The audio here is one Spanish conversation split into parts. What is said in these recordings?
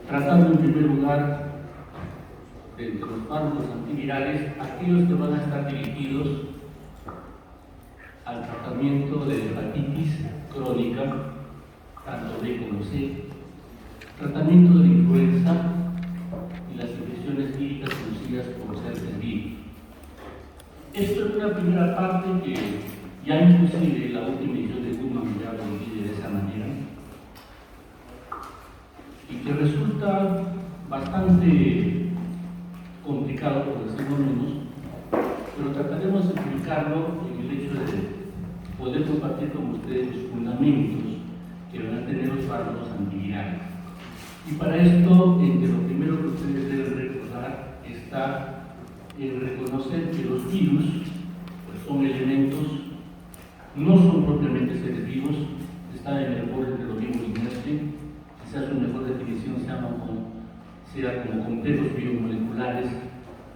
tratando en primer lugar de los fármacos antivirales, aquellos que van a estar dirigidos al tratamiento de hepatitis crónica, tanto B como C, tratamiento de la influenza y las infecciones víricas producidas por herpes virus. Esto es una primera parte que ya inclusive la última edición de Google ya lo divide de esa manera y que resulta bastante complicado, por decirlo menos, pero trataremos de explicarlo en el hecho de poder compartir con ustedes los fundamentos que van a tener los fármacos antivirales. Y para esto, entre lo primero que ustedes deben recordar está en reconocer que los virus pues, son elementos, no son propiamente seres vivos, están en el borde de lo vivo inerte, quizás su mejor definición sea como complejos biomoleculares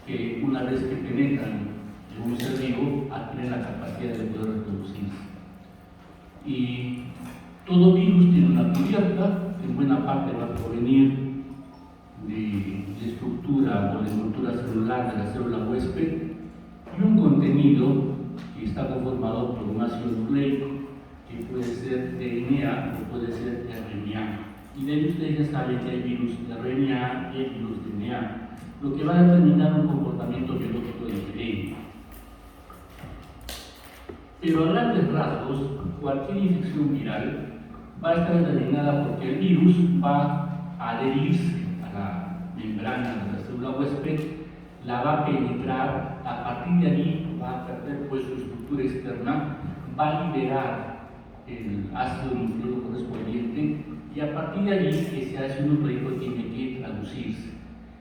que una vez que penetran en un ser vivo adquieren la capacidad de poder reproducirse. Y todo virus tiene una cubierta, en buena parte va a provenir de estructura o de estructura celular de la célula huésped y un contenido que está conformado por un ácido nucleico que puede ser DNA o puede ser RNA. Y de ahí ustedes ya saben que hay virus de RNA y hay virus de DNA, lo que va a determinar un comportamiento biológico diferente. Pero a grandes rasgos, cualquier infección viral va a estar determinada porque el virus va a adherirse a la membrana de la célula huésped, la va a penetrar, a partir de allí va a perder pues su estructura externa, va a liberar el ácido nucleico correspondiente y a partir de allí ese ácido nucleico tiene que traducirse.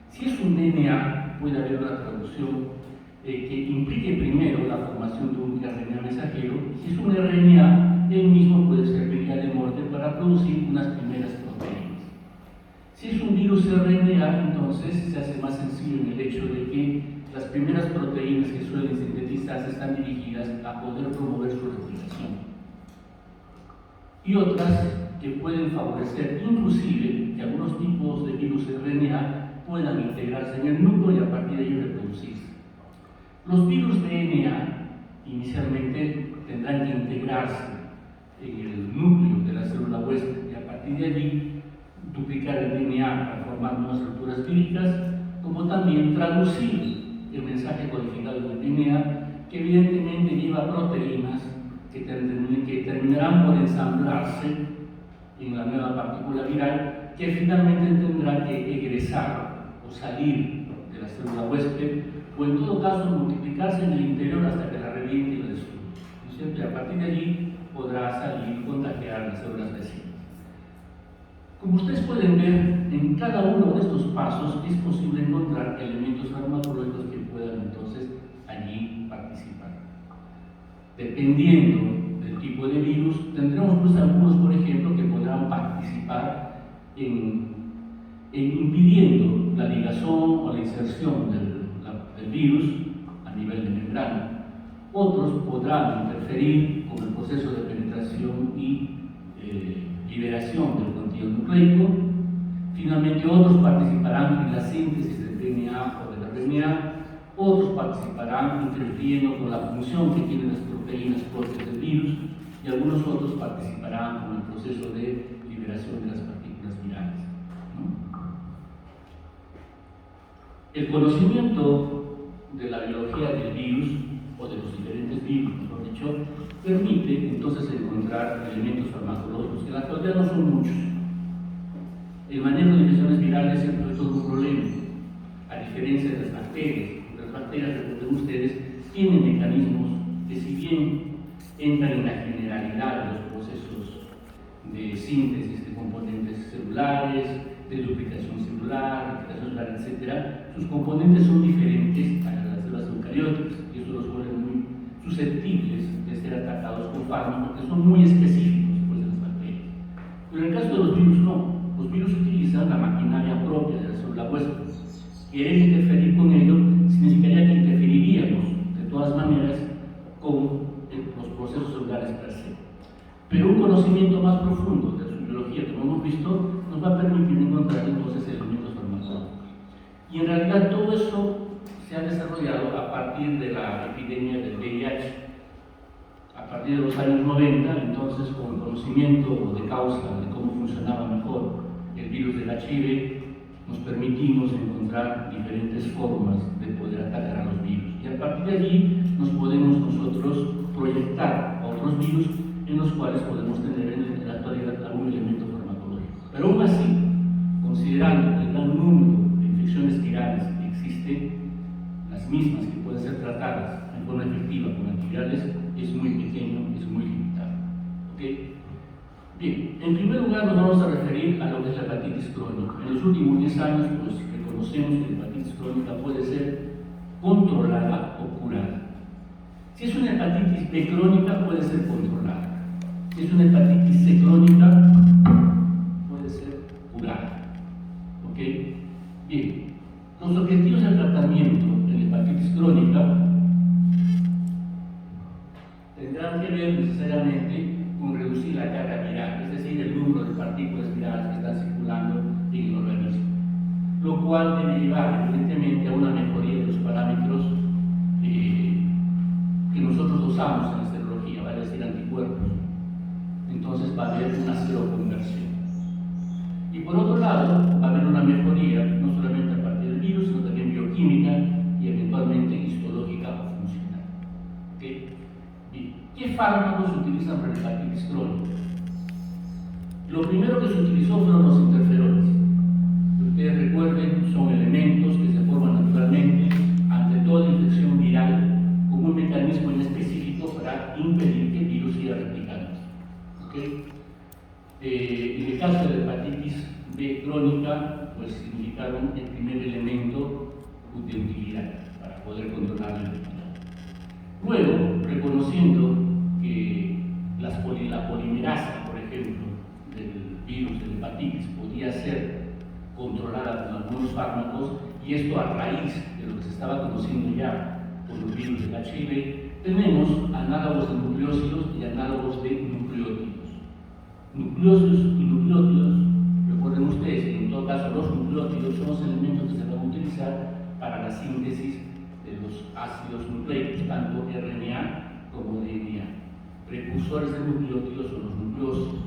Si es un DNA, puede haber una traducción que implique primero la formación de un RNA mensajero. Si es un RNA, él mismo puede servir ya de molde para producir unas primeras proteínas. Si es un virus RNA, entonces se hace más sencillo en el hecho de que las primeras proteínas que suelen sintetizarse están dirigidas a poder promover su replicación. Y otras que pueden favorecer inclusive que algunos tipos de virus RNA puedan integrarse en el núcleo y a partir de ello reproducirse. Los virus DNA inicialmente tendrán que integrarse en el núcleo de la célula huésped y a partir de allí duplicar el DNA para formar nuevas estructuras víricas, como también traducir el mensaje codificado en el DNA, que evidentemente lleva proteínas que terminarán por ensamblarse en la nueva partícula viral, que finalmente tendrá que egresar o salir de la célula huésped, o en todo caso multiplicarse en el interior hasta que la reviente y la destruya, ¿no es cierto? Y a partir de allí podrá salir y contagiar las células vecinas. Como ustedes pueden ver, en cada uno de estos pasos es posible encontrar elementos farmacológicos que puedan entonces allí participar. Dependiendo del tipo de virus, tendremos pues algunos, por ejemplo, que podrán participar en impidiendo la ligazón o la inserción del virus a nivel de membrana. Otros podrán interferir con el proceso de penetración y liberación del contenido nucleico. Finalmente, otros participarán en la síntesis del DNA o del RNA. Otros participarán interfiriendo con la función que tienen las proteínas propias del virus y algunos otros participarán con el proceso de liberación de las partículas virales, ¿no? El conocimiento de la biología del virus o de los diferentes virus, mejor dicho, permite entonces encontrar elementos farmacológicos que en la actualidad no son muchos. El manejo de infecciones virales siempre es todo un problema, a diferencia de las bacterias. Las bacterias, recuerden ustedes, tienen mecanismos que, si bien entran en la generalidad de los procesos de síntesis de componentes celulares, de duplicación celular, etc., sus componentes son diferentes a las células eucarióticas y eso los vuelve muy susceptibles de ser atacados con fármacos que son muy específicos pues, de las bacterias. Pero en el caso de los virus no. Los virus utilizan la maquinaria propia de la célula huésped. Querer interferir con ello significaría que interferiríamos de todas maneras con los procesos celulares per se. Pero un conocimiento más profundo de su biología, como hemos visto, nos va a permitir encontrar entonces el partir de la epidemia del VIH. A partir de los años 90, entonces, con conocimiento de causa de cómo funcionaba mejor el virus del HIV, nos permitimos encontrar diferentes formas de poder atacar a los virus. Y a partir de allí nos podemos nosotros proyectar a otros virus en los cuales podemos tener en la actualidad algún elemento farmacológico. Pero aún así, considerando el gran número de infecciones virales que existen, las mismas que pueden ser tratadas en forma efectiva con antivirales, es muy pequeño, es muy limitado. ¿Okay? Bien, en primer lugar nos vamos a referir a lo que es la hepatitis crónica. En los últimos 10 años, pues reconocemos que la hepatitis crónica puede ser controlada o curada. Si es una hepatitis B crónica, puede ser controlada. Si es una hepatitis C crónica, puede ser curada. ¿Ok? Bien, los objetivos del tratamiento en la hepatitis crónica tendrán que ver necesariamente con reducir la carga viral, es decir, el número de partículas virales que están circulando en el organismo, lo cual debe llevar evidentemente a una mejoría de los parámetros que nosotros usamos en la serología, vale decir anticuerpos. Entonces va a haber una seroconversión. Y por otro lado, va a haber una mejoría no solamente a partir del virus, sino también bioquímica y eventualmente histológica o funcional. ¿Okay? Bien. ¿Qué fármacos se utilizan para la hepatitis crónica? Lo primero que se utilizó fueron los interferones. Si ustedes recuerden, son elementos que se forman naturalmente ante toda infección viral con un mecanismo en específico para impedir que el virus siga replicándose. ¿Okay? En el caso de la hepatitis B crónica, pues significaron el primer elemento de utilidad para poder controlar la enfermedad. Luego, reconociendo que la polimerasa, por ejemplo, del virus de la hepatitis podía ser controlada con algunos fármacos, y esto a raíz de lo que se estaba conociendo ya con los virus del HIV, tenemos análogos de nucleósidos y análogos de nucleótidos. Nucleósidos y nucleótidos, recuerden ustedes que en todo caso los nucleótidos son los elementos que se van a utilizar para la síntesis de los ácidos nucleicos, tanto RNA como DNA. Precursores de nucleótidos son los nucleósidos.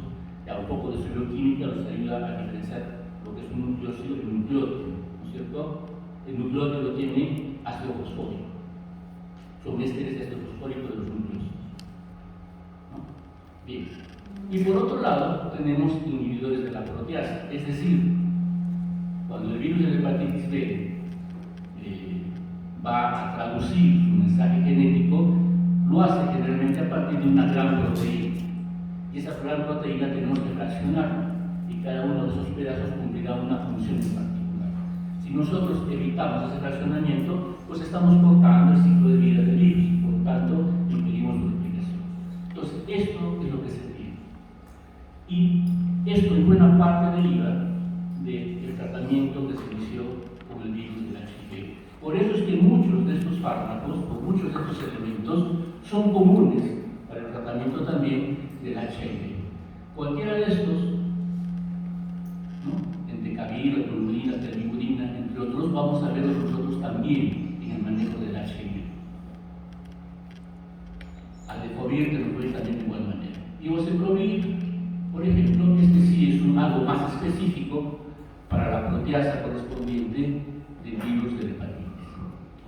Ya un poco de su bioquímica nos ayuda a diferenciar lo que es un nucleósido y un nucleótido, ¿no es cierto? El nucleótido tiene ácido fosfórico, son ésteres de ácido fosfórico de los nucleósidos, ¿no? Bien. Y por otro lado, tenemos inhibidores de la proteasa, es decir, cuando el virus de la hepatitis B va a traducir su mensaje genético, lo hace generalmente a partir de una gran proteína. Y esa gran proteína tenemos que fraccionarla, y cada uno de esos pedazos cumplirá una función en particular. Si nosotros evitamos ese fraccionamiento, pues estamos cortando el ciclo de vida del virus, y por lo tanto impedimos su replicación. Entonces, esto es lo que se tiene. Y esto en buena parte deriva del tratamiento que se inició con el virus del HIV. Por eso es que muchos de estos fármacos, o muchos de estos elementos, son comunes para el tratamiento también del HIV. Cualquiera de estos, ¿no? Entecavir, tolurina, telmiburina, entre otros, vamos a verlos nosotros también en el manejo del HIV. Adefovir, que nos puede también de igual manera. Y oselcrovir, por ejemplo, este sí es algo más específico para la proteasa correspondiente del virus de la hepatitis.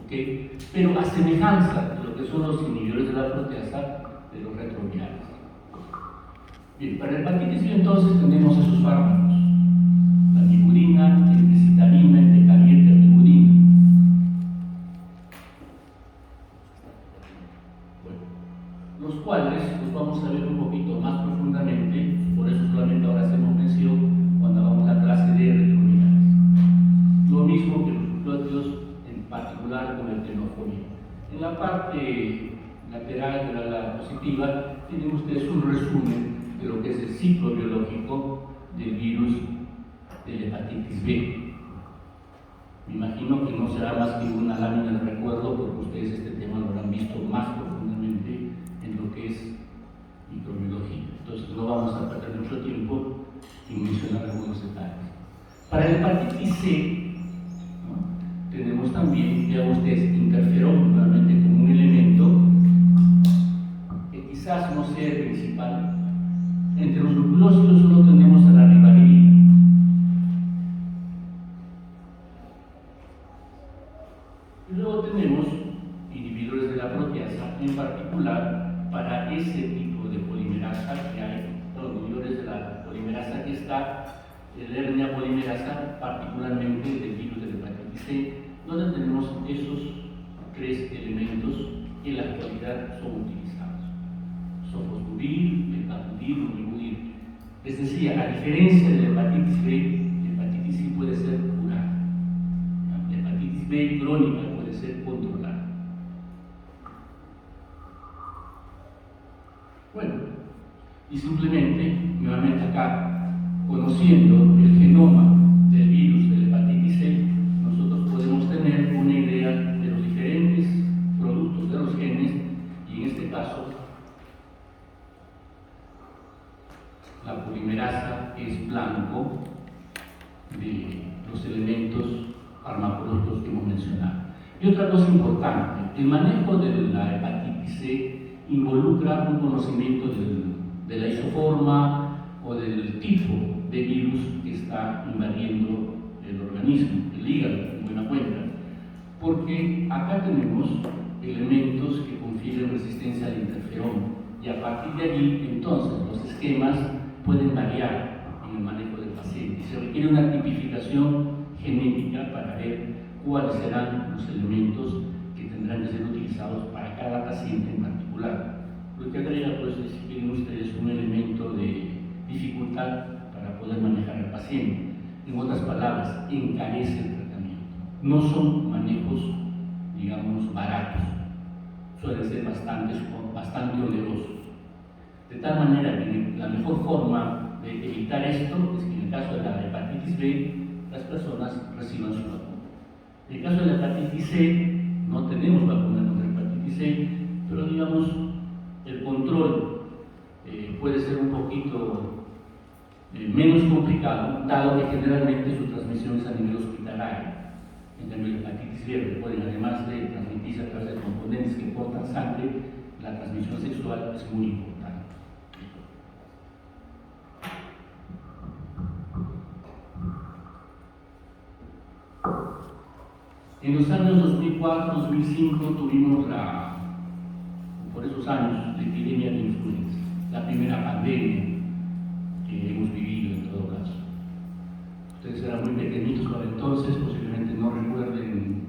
¿Okay? Pero a semejanza de lo que son los inhibidores de la proteasa de los retrovirales. Bien, para la hepatitis B entonces tenemos esos fármacos: la tibudina, entecitanina, entecavir, termiburina. Bueno, los cuales los vamos a ver un poquito más profundamente, por eso solamente ahora hacemos mención cuando hagamos la clase de retrovirales. Lo mismo que los nucleótidos, en particular con el tenofovir. En la parte lateral de la diapositiva tienen ustedes un resumen de lo que es el ciclo biológico del virus de la hepatitis B. Me imagino que no será más que una lámina de recuerdo, porque ustedes este tema lo habrán visto más profundamente en lo que es microbiología. Entonces no vamos a perder mucho tiempo en mencionar algunos detalles. Para la hepatitis C, ¿no? Tenemos también, vean ustedes, interferón, nuevamente sede principal. Entre los nucleócitos solo tenemos a la ribavirina. Y luego tenemos inhibidores de la proteasa, en particular para ese tipo de polimerasa que hay, los inhibidores de la polimerasa que está, el hernia polimerasa, particularmente del virus de la hepatitis C, donde tenemos esos tres elementos que en la actualidad son utilizados: sofosbuvir, lenvatinib, lumivudine. Les decía, a diferencia de la hepatitis B, la hepatitis C puede ser curada. La hepatitis B crónica puede ser controlada. Bueno, y simplemente, nuevamente acá, conociendo el genoma del virus de la hepatitis C, nosotros podemos tener una idea de los diferentes productos de los genes, y en este caso, la polimerasa es blanco de los elementos farmacológicos que hemos mencionado. Y otra cosa importante, el manejo de la hepatitis C involucra un conocimiento de la isoforma o del tipo de virus que está invadiendo el organismo, el hígado, en buena cuenta, porque acá tenemos elementos que confieren resistencia al interferón, y a partir de allí, entonces, los esquemas pueden variar en el manejo del paciente. Se requiere una tipificación genética para ver cuáles serán los elementos que tendrán que ser utilizados para cada paciente en particular. Lo que agrega, pues, si quieren ustedes, un elemento de dificultad para poder manejar al paciente. En otras palabras, encarece el tratamiento. No son manejos, digamos, baratos. Suelen ser bastante onerosos. De tal manera que la mejor forma de evitar esto es que en el caso de la hepatitis B, las personas reciban su vacuna. En el caso de la hepatitis C, no tenemos vacuna contra la hepatitis C, pero digamos, el control puede ser un poquito menos complicado, dado que generalmente su transmisión es a nivel hospitalario. En cambio, la hepatitis B pueden, además de transmitirse a través de componentes que portan sangre, la transmisión sexual es muy importante. En los años 2004-2005 tuvimos por esos años, la epidemia de influenza, la primera pandemia que hemos vivido en todo caso. Ustedes eran muy pequeñitos para entonces, posiblemente no recuerden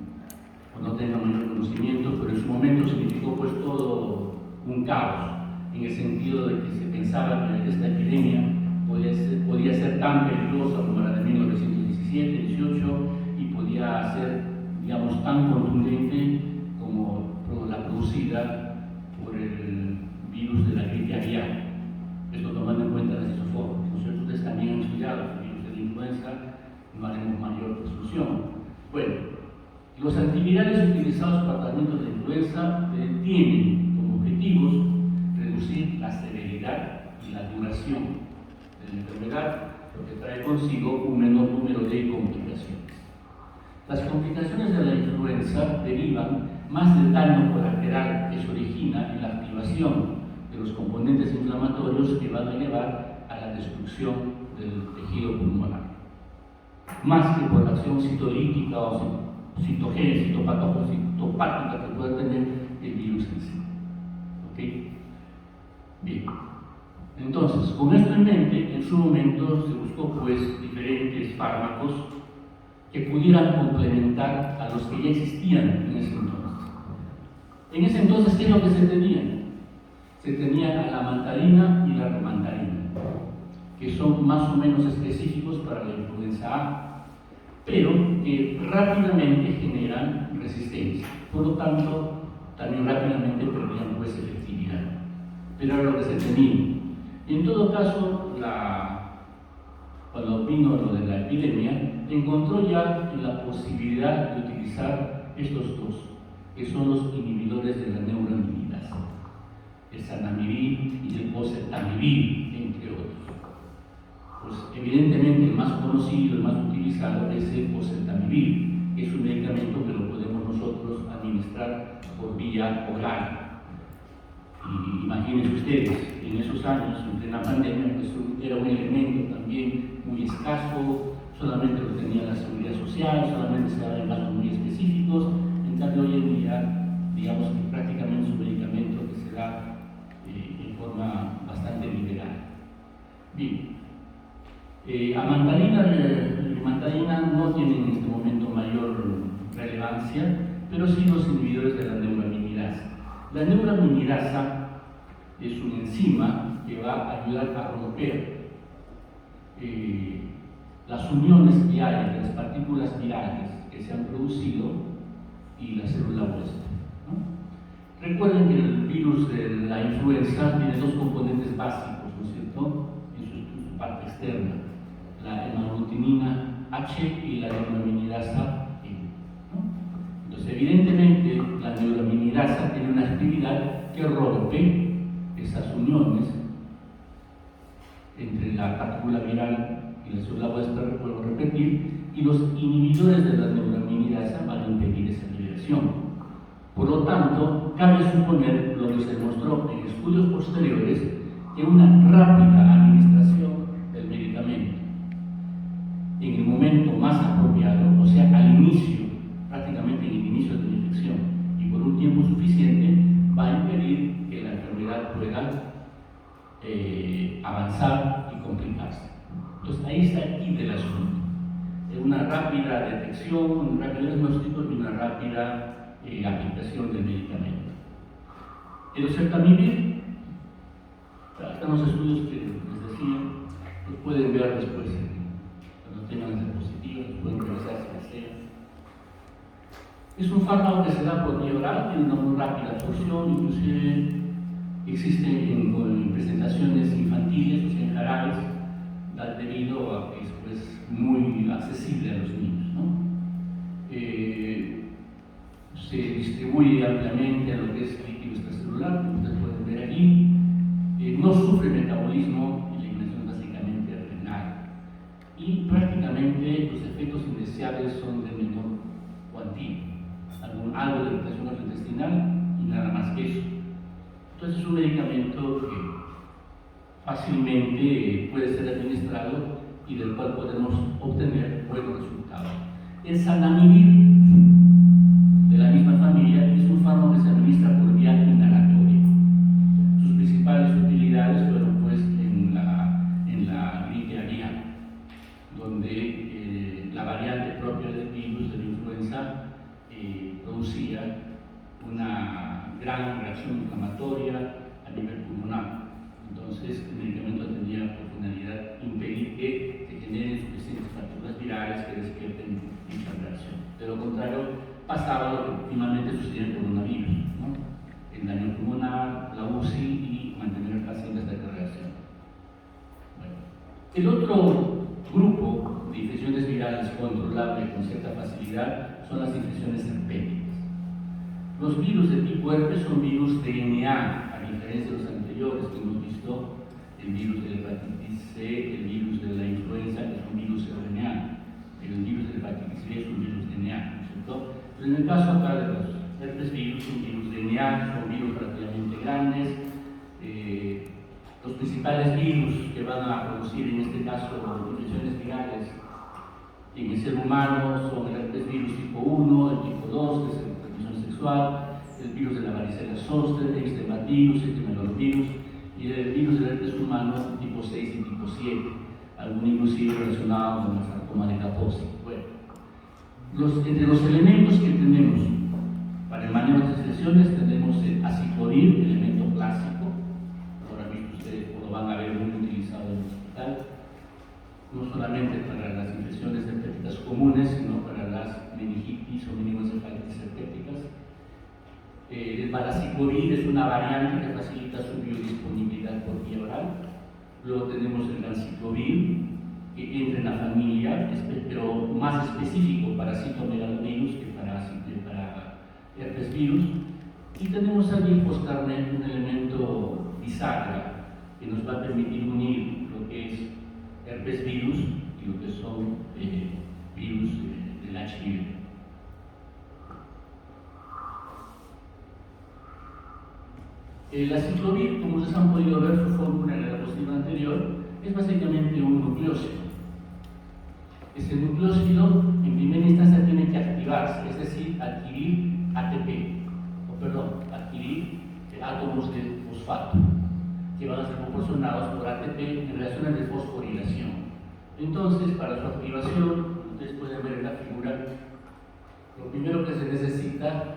o no tengan mayor conocimiento, pero en su momento significó pues todo un caos, en el sentido de que se pensaba que esta epidemia podía ser tan peligrosa como la de 1917, 18, y podía ser, digamos, tan contundente como la producida por el virus de la gripe aviar. Esto tomando en cuenta las isoformas. Nosotros ustedes también han estudiado el virus de la influenza, no haremos mayor discusión. Bueno, los antivirales utilizados para tratamientos de influenza tienen como objetivos reducir la severidad y la duración de la enfermedad, lo que trae consigo un menor número de complicaciones. Las complicaciones de la influenza derivan más del daño colateral que se origina en la activación de los componentes inflamatorios que van a llevar a la destrucción del tejido pulmonar, más que por la acción citolítica o citopática que pueda tener el virus en sí. ¿Okay? Bien. Entonces, con esto en mente, en su momento se buscó pues diferentes fármacos que pudieran complementar a los que ya existían en ese entonces. En ese entonces, ¿qué es lo que se tenía? Se tenía a la mantarina y la remantarina, que son más o menos específicos para la influenza A, pero que rápidamente generan resistencia. Por lo tanto, también rápidamente perdían pues efectividad. Pero era lo que se tenía. Y en todo caso, cuando vino lo de la epidemia, encontró ya la posibilidad de utilizar estos dos, que son los inhibidores de la neuroamilasa, el zanamivir y el oseltamivir, entre otros. Pues evidentemente el más conocido, el más utilizado es el oseltamivir, que es un medicamento que lo podemos nosotros administrar por vía oral. Y imagínense ustedes, en esos años, en plena pandemia, pues era un elemento también muy escaso, solamente lo tenía la seguridad social, solamente se daba en casos muy específicos. En cambio, hoy en día, digamos que prácticamente es un medicamento que se da en forma bastante liberal. Bien, amantadina no tiene en este momento mayor relevancia, pero sí los inhibidores de la neuraminidasa. La neuraminidasa es una enzima que va a ayudar a romper las uniones que hay entre las partículas virales que se han producido y la célula huésped, ¿no? Recuerden que el virus de la influenza tiene dos componentes básicos, ¿no es cierto?, en su parte externa, la hemaglutinina H y la neuraminidasa E, ¿no? Entonces, evidentemente, la neuraminidasa tiene una actividad que rompe esas uniones entre la partícula viral y la célula huésped, vuelvo a repetir, y los inhibidores de la neuraminidasa van a impedir esa liberación. Por lo tanto, cabe suponer lo que se demostró en estudios posteriores, que una rápida administración del medicamento en el momento más apropiado, o sea, al inicio, prácticamente en el inicio de la infección, y por un tiempo suficiente, va a impedir que la enfermedad pueda avanzar y complicarse. Entonces, ahí está el kit del asunto. Una rápida detección, un rápido diagnóstico y una rápida aplicación del medicamento. El oseltamivir, están los estudios que les decía, los pueden ver después cuando tengan las diapositivas, los pueden revisar si desean. Es un fármaco que se da por vía oral, tiene una muy rápida absorción, inclusive existe en presentaciones infantiles, o sea, en jarabes, debido a que es pues, muy accesible a los niños, ¿no? Se distribuye ampliamente a lo que es líquido extracelular, como ustedes pueden ver allí. No sufre metabolismo y la eliminación básicamente renal. Y prácticamente los efectos indeseables son de menor cuantía. Algo de irritación gastrointestinal y nada más que eso. Entonces es un medicamento que fácilmente puede ser administrado y del cual podemos obtener buenos resultados. El sanamivir, de la misma familia, es un fármaco que se administra por vía inhalatoria. Sus principales utilidades fueron pues en la gripe aviar, donde la variante propia del virus de la influenza producía una gran reacción inflamatoria a nivel pulmonar. Entonces, el medicamento tenía por finalidad impedir que se generen suficientes partículas virales que despierten dicha reacción. De lo contrario, pasaba lo que últimamente sucede en el coronavirus, ¿no? El daño pulmonar, la UCI y mantener al paciente hasta que reaccione. Bueno. El otro grupo de infecciones virales controlables con cierta facilidad son las infecciones herpéticas. Los virus de tipo herpes son virus DNA, a diferencia de los anteriores que hemos visto, el virus de la hepatitis C, el virus de la influenza, que son virus RNA, el virus de la hepatitis B es un virus DNA, ¿no es cierto? Pero en el caso acá de los herpes virus, son virus DNA, son virus relativamente grandes. Los principales virus que van a producir en este caso infecciones virales en el ser humano son el herpes virus tipo 1, el tipo 2, que es la transmisión sexual, el virus de la varicela zoster, el extremavirus, el trimelovirus, y el virus del herpes humano tipo 6 y tipo 7, algún inclusive relacionado con el sarcoma de Kaposi. Bueno, entre los elementos que tenemos para el manejo de las infecciones tenemos el aciclovir, elemento clásico, ahora mismo ustedes lo van a ver muy utilizado en el hospital, no solamente para las infecciones herpéticas comunes, sino para las meningitis o meningoencefalitis herpéticas. El valaciclovir es una variante que facilita su biodisponibilidad por vía oral. Luego tenemos el ganciclovir, que entra en la familia, pero más específico para citomegalovirus que para herpes virus. Y tenemos al Bifoscarnet, un elemento bisagra que nos va a permitir unir lo que es herpes virus y lo que son virus del HIV. La ciclovir, como ustedes han podido ver su fórmula en la diapositiva anterior, es básicamente un nucleósido. Ese nucleósido en primera instancia tiene que activarse, es decir, adquirir adquirir átomos de fosfato, que van a ser proporcionados por ATP en reacciones de fosforilación. Entonces, para su activación, ustedes pueden ver en la figura, lo primero que se necesita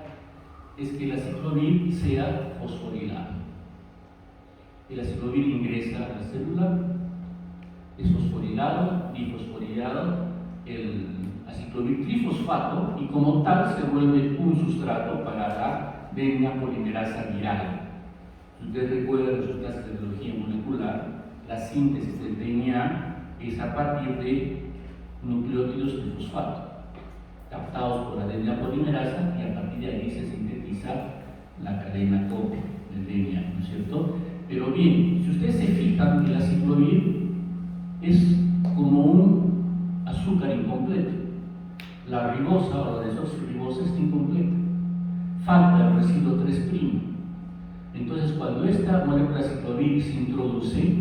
es que la ciclovir sea fosforilada. El aciclovir ingresa a la célula, es fosforilado, difosforilado, el aciclovir trifosfato, y como tal se vuelve un sustrato para la DNA polimerasa viral. Si ustedes recuerdan sus clases de biología molecular, la síntesis del DNA es a partir de nucleótidos de fosfato, captados por la DNA polimerasa, y a partir de ahí se sintetiza la cadena COP del DNA, ¿no es cierto? Pero bien, si ustedes se fijan, el aciclovir es como un azúcar incompleto. La ribosa o la desoxirribosa está incompleta. Falta el residuo 3'. Entonces, cuando esta molécula ciclovir se introduce,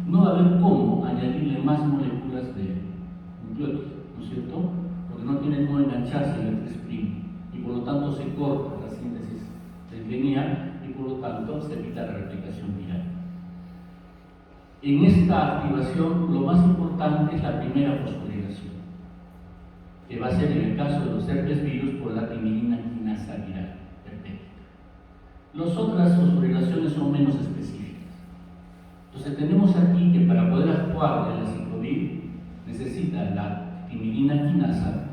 no va a haber cómo añadirle más moléculas de nucleótidos, ¿no es cierto? Porque no tiene cómo engancharse en el 3', y por lo tanto se corta la síntesis del DNA y por lo tanto se evita la replicación viral. En esta activación, lo más importante es la primera fosforilación, que va a ser en el caso de los herpes virus por la timidina quinasa viral herpética. Las otras fosforilaciones son menos específicas. Entonces tenemos aquí que para poder actuar el aciclovir necesita la timidina quinasa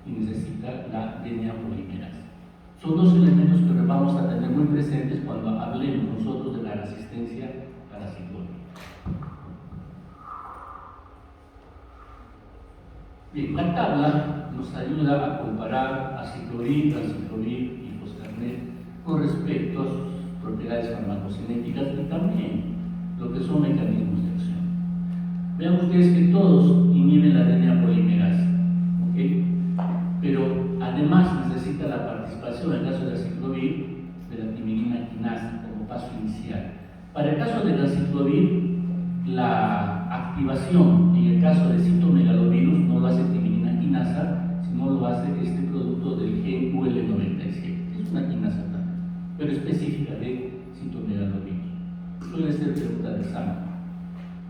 y necesita la DNA polimerasa. Son dos elementos que vamos a tener muy presentes cuando hablemos nosotros de la resistencia al aciclovir. Bien, la tabla nos ayuda a comparar aciclovir, transciclovir y foscarnet con respecto a sus propiedades farmacocinéticas y también lo que son mecanismos de acción. Vean ustedes que todos inhiben la DNA polimerasa, ¿ok? Pero además necesita la participación, en el caso de aciclovir, de la timidina quinasa como paso inicial. Para el caso del aciclovir, la activación en el caso de citomegalovirus no lo hace timidina quinasa, sino lo hace este producto del gen UL97, que es una quinasa también, pero específica de citomegalovirus. Suele ser pregunta de examen.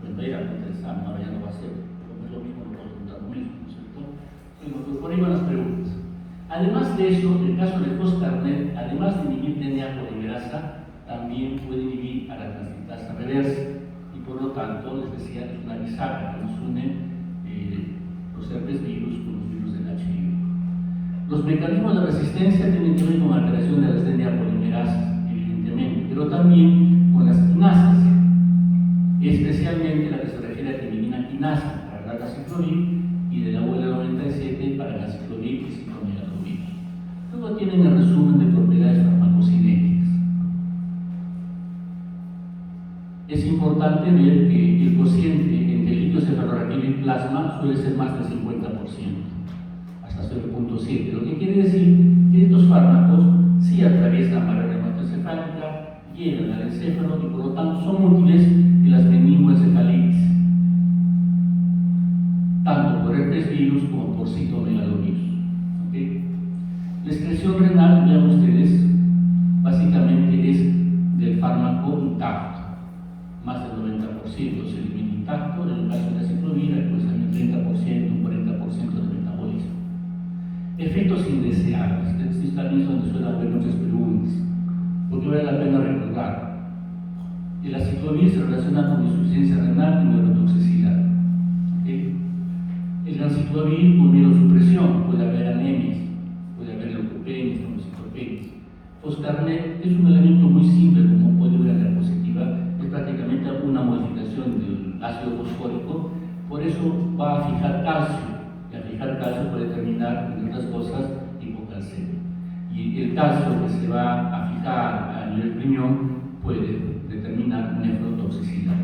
Bueno, era pregunta de examen, ahora ya no va a ser, como es lo mismo, no puedo preguntar lo mismo, ¿no es cierto? Bueno, pues por ahí van las preguntas. Además de eso, en el caso del foscarnet, además de inhibir DNA polimerasa, también puede inhibir a la transcriptasa reversa. Y por lo tanto, les decía, es una bisagra que nos une los herpes virus con los virus del HIV. Los mecanismos de resistencia tienen que ver con la alteración de las DNA polimerasas, evidentemente, pero también con las quinasas, especialmente la que se refiere a timidina quinasa para el aciclovir y de la UL97 para el aciclovir y citomegalovirus. Luego tienen el resumen de propiedades farmacocinéticas. Es importante ver que el cociente entre líquido cefalorraquídeo y plasma suele ser más del 50%, hasta 0.7, lo que quiere decir que estos fármacos sí atraviesan la barrera hematoencefálica, llegan al encéfalo y por lo tanto son útiles en las meningoencefalitis, tanto por herpes virus como por citomegalovirus. ¿Okay? La excreción renal, vean ustedes, básicamente es del fármaco intacto. Más del 90% se elimina intacto, en el caso de la aciclovir, pues hay un 30%, un 40% de metabolismo. Efectos indeseables, este también es donde suelen haber muchas preguntas, porque vale la pena recordar. El aciclovir se relaciona con insuficiencia renal y neurotoxicidad. ¿Okay? El aciclovir con mielosupresión, puede haber anemias, puede haber leucopenias, trombocitopenias. Foscarnet es un elemento muy simple, como puede ver en la diapositiva, es prácticamente una modificación del ácido fosfórico, por eso va a fijar calcio, y al fijar calcio puede determinar, entre otras cosas, hipocalcemia. Y el calcio que se va a fijar a nivel riñón puede determinar nefrotoxicidad.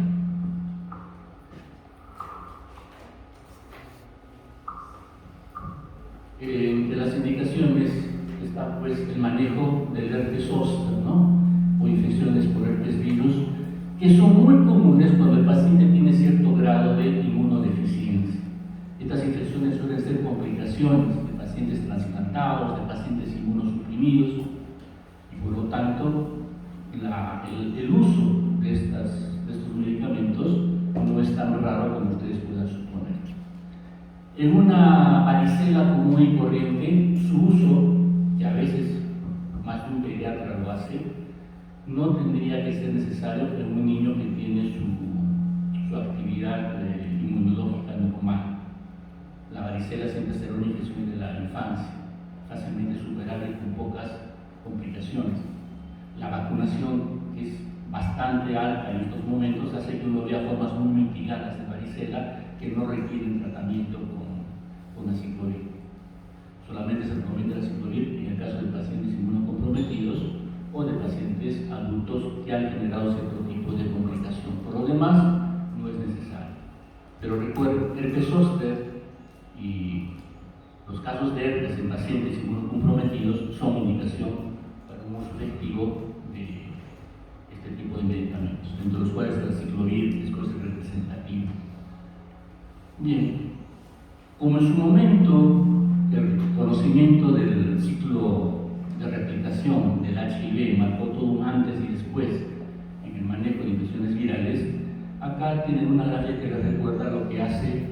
Entre las indicaciones está pues el manejo del herpes zóster, ¿no? o infecciones por herpes virus, que son muy comunes cuando el paciente tiene cierto grado de inmunodeficiencia. Estas infecciones suelen ser complicaciones de pacientes trasplantados, de pacientes inmunosuprimidos, y por lo tanto el uso de estos medicamentos no es tan raro como ustedes puedan suponer. En una varicela común y corriente, su uso, que a veces más de un pediatra lo hace, no tendría que ser necesario en un niño que tiene su actividad inmunológica normal. La varicela siempre será una infección de la infancia, fácilmente superable con pocas complicaciones. La vacunación, que es bastante alta en estos momentos, hace que uno vea formas muy mitigadas de varicela que no requieren tratamiento con aciclovir. Solamente se recomienda el aciclovir en el caso de pacientes inmunocomprometidos o de pacientes adultos que han generado cierto tipo de complicación. Por lo demás, no es necesario. Pero recuerden, herpes zóster y los casos de herpes en pacientes inmunocomprometidos son indicación para un uso efectivo de este tipo de medicamentos, entre los cuales el aciclovir es cosa representativa. Bien, como en su momento el conocimiento del ciclo de replicación del HIV marcó todo un antes y después en el manejo de infecciones virales, acá tienen una gráfica que les recuerda lo que hace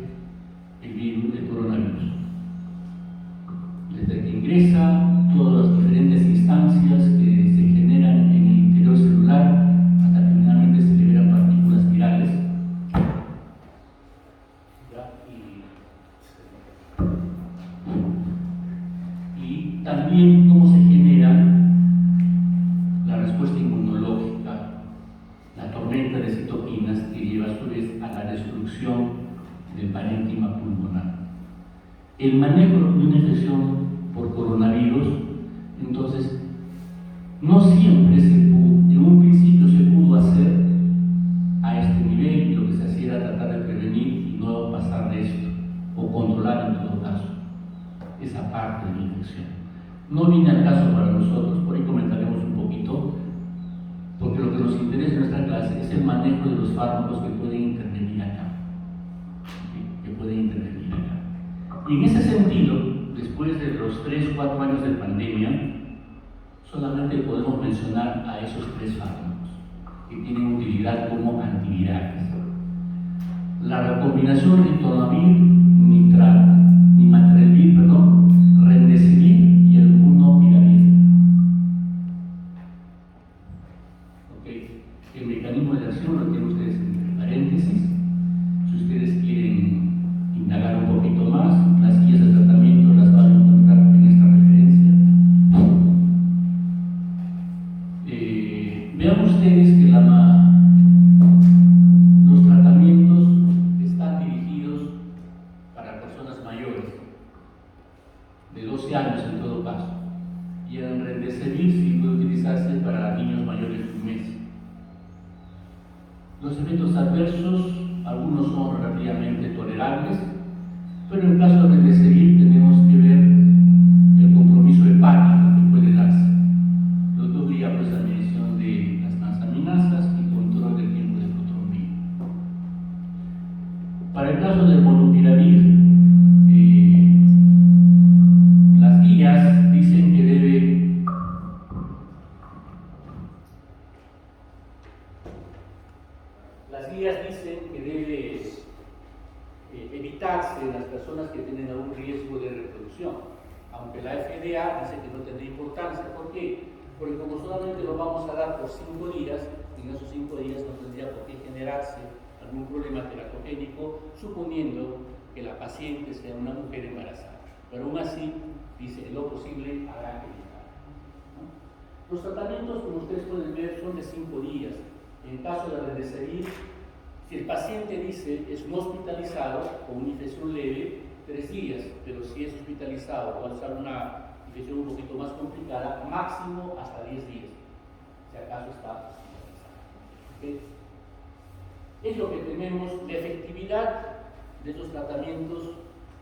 el virus, el coronavirus. Desde que ingresa, todas las diferentes instancias que se generan en el interior celular, hasta que finalmente se liberan partículas virales. Y también cómo se genera la respuesta inmunológica, la tormenta de citoquinas que lleva a su vez a la destrucción del parénquima pulmonar. El manejo de una infección por coronavirus, entonces, no siempre en un principio se pudo hacer a este nivel, y lo que se hacía era tratar de prevenir y no pasar de esto, o controlar en todo caso esa parte de la infección. No viene al caso para nosotros, por ahí comentaremos un poquito, porque lo que nos interesa en nuestra clase es el manejo de los fármacos que pueden intervenir acá. Y en ese sentido, después de los 3-4 años de pandemia, solamente podemos mencionar a esos 3 fármacos que tienen utilidad como antivirales. La combinación nimatrelvir, remdesivir y el molnupiravir. El mecanismo de acción lo tienen ustedes entre paréntesis. Si ustedes quieren indagar un poquito más, las guías de tratamiento las van a encontrar en esta referencia. Vean ustedes que los tratamientos están dirigidos para personas mayores, de 12 años en todo caso, y el remdesivir sí puede utilizarse para niños mayores de 1 mes. Los efectos adversos, algunos son relativamente tolerables, pero en el caso de remdesivir tenemos que ver el compromiso hepático que puede darse. Lo que obliga pues a la medición de las transaminasas y control del tiempo de protrombina. Para el caso del molnupiravir, las guías dicen que debe evitarse en las personas que tienen algún riesgo de reproducción, aunque la FDA dice que no tendría importancia. ¿Por qué? Porque como solamente lo vamos a dar por 5 días, en esos 5 días no tendría por qué generarse algún problema teratogénico, suponiendo que la paciente sea una mujer embarazada. Pero aún así, dice, en lo posible habrá que evitar, ¿no? Los tratamientos, como ustedes pueden ver, son de 5 días. En el caso de remdesivir, si el paciente dice es un hospitalizado con una infección leve, 3 días, pero si es hospitalizado o al una infección un poquito más complicada, máximo hasta 10 días, si acaso está hospitalizado. ¿Okay? Es lo que tenemos. La efectividad de estos tratamientos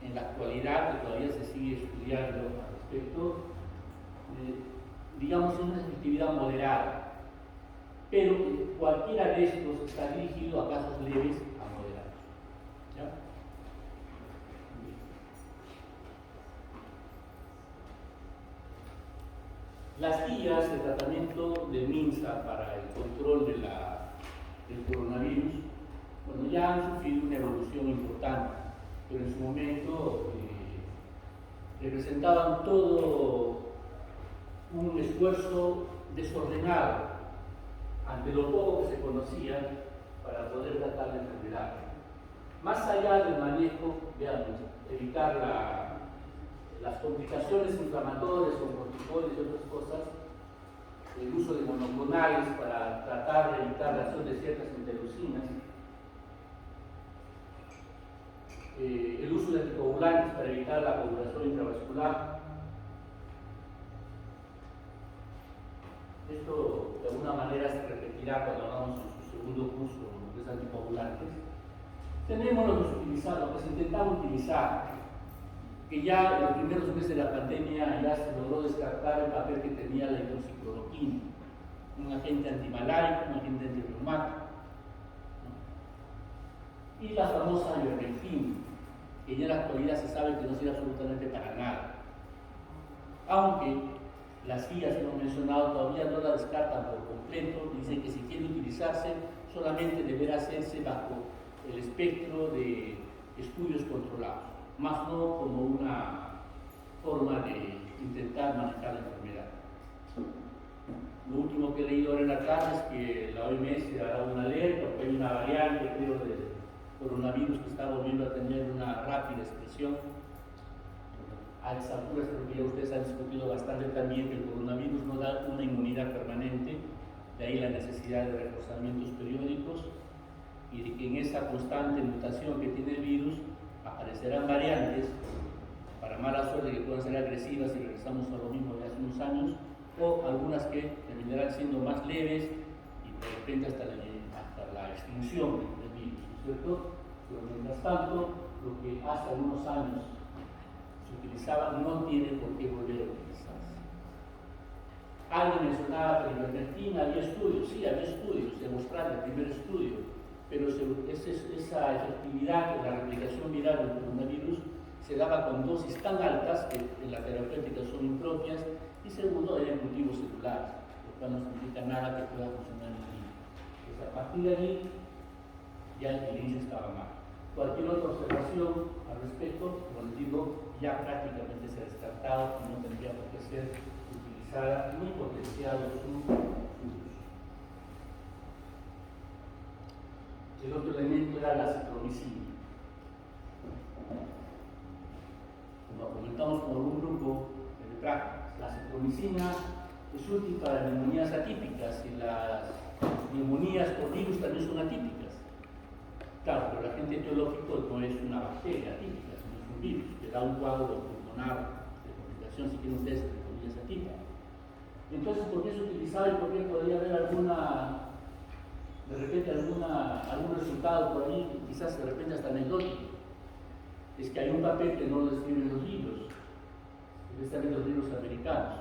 en la actualidad, que todavía se sigue estudiando al respecto, digamos, es una efectividad moderada. pero cualquiera de estos está dirigido a casos leves a moderados. ¿Ya? Las guías de tratamiento de MINSA para el control del coronavirus, bueno, ya han sufrido una evolución importante, pero en su momento representaban todo un esfuerzo desordenado ante lo poco que se conocía para poder tratar la enfermedad. Más allá del manejo, veamos, evitar las complicaciones inflamatorias con corticoides y otras cosas, el uso de monoclonales para tratar de evitar la acción de ciertas interleucinas, el uso de anticoagulantes para evitar la coagulación intravascular. Esto de alguna manera se repetirá cuando hagamos su segundo curso de anticoagulantes. Tenemos lo que se intentaba utilizar, que ya en los primeros meses de la pandemia ya se logró descartar el papel que tenía la hidroxicloroquina, un agente antimalárico, un agente antirreumático, ¿no? Y la famosa ivermectina, que ya en la actualidad se sabe que no sirve absolutamente para nada. Aunque las guías que hemos mencionado todavía no la descartan por completo, dicen que si quiere utilizarse solamente deberá hacerse bajo el espectro de estudios controlados, más no como una forma de intentar manejar la enfermedad. Lo último que he leído ahora en la tarde es que la OMS dará una alerta porque hay una variante, creo, del coronavirus que está volviendo a tener una rápida expresión. A esas alturas creo que ya ustedes han discutido bastante también que el coronavirus no da una inmunidad permanente, de ahí la necesidad de reforzamientos periódicos y de que en esa constante mutación que tiene el virus aparecerán variantes, para mala suerte que puedan ser agresivas si regresamos a lo mismo de hace unos años, o algunas que terminarán siendo más leves y de repente hasta la extinción del virus, ¿no es cierto? Pero mientras tanto, lo que hace algunos años se utilizaba no tiene por qué volver a utilizarse. Alguien mencionaba que en la ivermectina había estudios, sí, había estudios, se mostraba el primer estudio, pero esa efectividad en la replicación viral del coronavirus se daba con dosis tan altas que en la terapéutica son impropias y segundo eran cultivos celulares, lo cual no significa nada que pueda funcionar en el niño. Entonces, a partir de ahí ya el inicio estaba mal. Cualquier otra observación al respecto, como les digo, ya prácticamente se ha descartado y no tendría por qué ser utilizada ni potenciado su uso. El otro elemento era la citromicina. Como comentamos con un grupo de prácticas, la citromicina es útil para neumonías atípicas y las neumonías por virus también son atípicas. Claro, pero el agente etiológico no es una bacteria atípica, sino es un virus que da un cuadro pulmonar de complicación, si quieren ustedes, de comillas atípicas. Entonces, ¿por qué se utilizaba y por qué podría haber de repente algún resultado por ahí, quizás de repente hasta anecdótico? Es que hay un papel que no lo describen los libros, especialmente los libros americanos.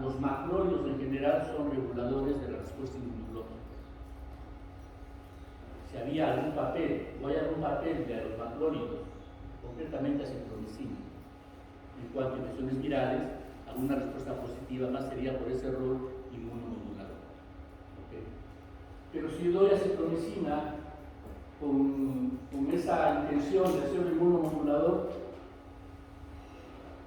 Los macrólidos en general son reguladores de la respuesta inmunológica. Si había algún papel, o hay algún papel de los macrólidos, concretamente acitromicina, en cuanto a infecciones virales, alguna respuesta positiva más sería por ese rol inmunomodulador. ¿Okay? Pero si doy acitromicina con esa intención de ser un inmunomodulador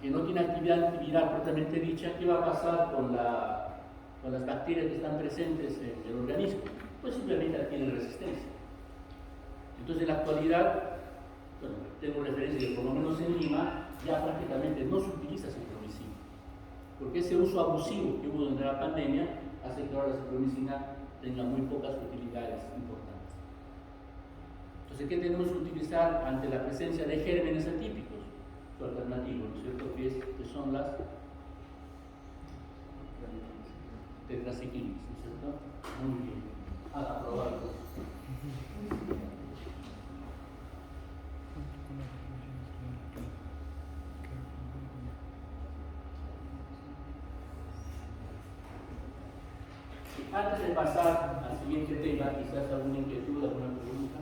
que no tiene actividad antiviral propiamente dicha, ¿qué va a pasar con las bacterias que están presentes en el organismo? Pues simplemente adquieren resistencia. Entonces, en la actualidad, bueno, tengo referencia que por lo menos en Lima ya prácticamente no se utiliza citromicina, porque ese uso abusivo que hubo durante la pandemia hace que ahora la citromicina tenga muy pocas utilidades importantes. Entonces, ¿qué tenemos que utilizar ante la presencia de gérmenes atípicos? Su alternativo, ¿no es cierto? Que son las tetraciclinas, ¿no es cierto? Muy bien. Aprobado. Antes de pasar al siguiente tema, quizás alguna inquietud, alguna pregunta.